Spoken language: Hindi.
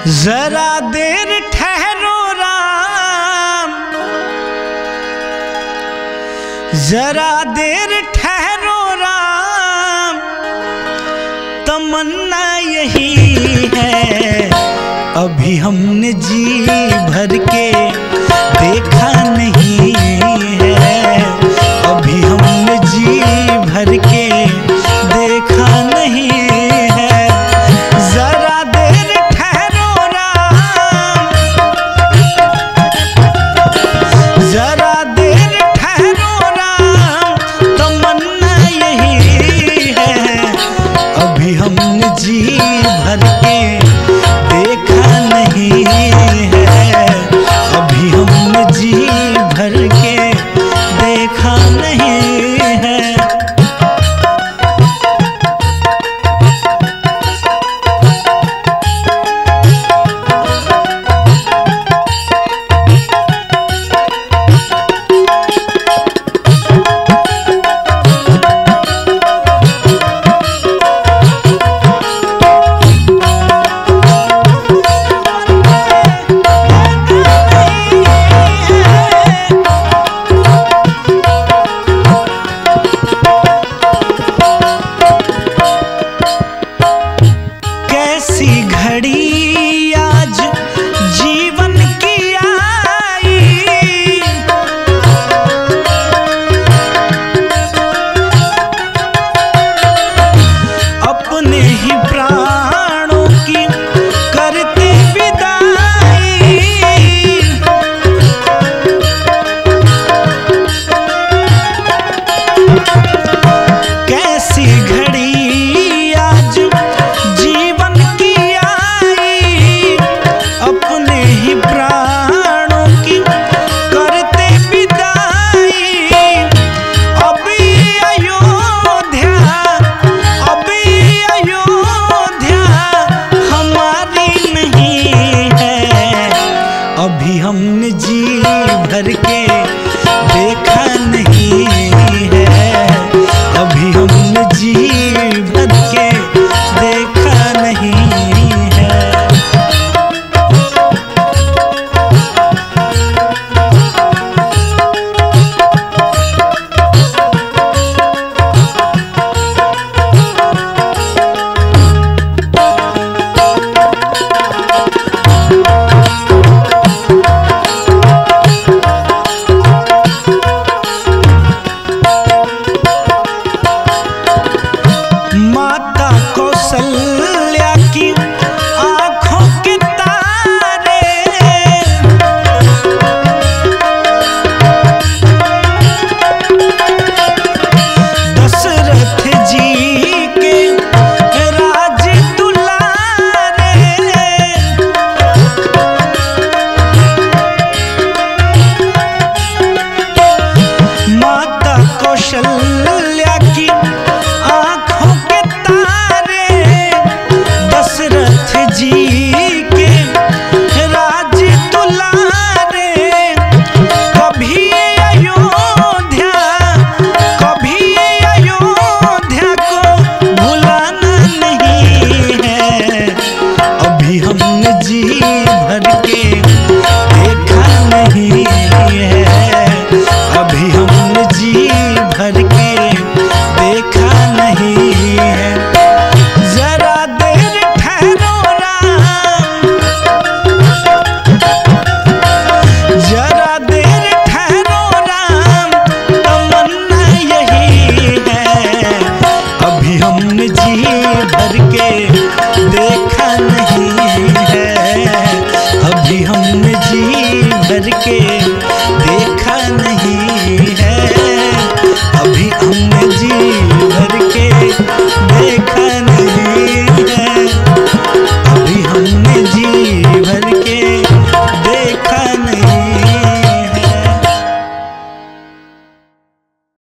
जरा देर ठहरो राम, जरा देर ठहरो राम, तमन्ना यही है। अभी हमने जी भर के देखा नहीं है, अभी हमने जी भर के देखा नहीं है। जरा देर ठहरो राम, जरा देर ठहरो राम, तमन्ना यही है। अभी हमने जी भर के देखा नहीं है, अभी हमने जी भर के देखा नहीं है। घड़ी आज जीवन की आई, अपने ही प्राणों की करते विदाई। कैसी घड़ी आज जीवन की आई, अपने ही प्राणों की करते विदाई। अभी अयोध्या, अभी अयोध्या हमारी नहीं है, अभी हमने जी भर के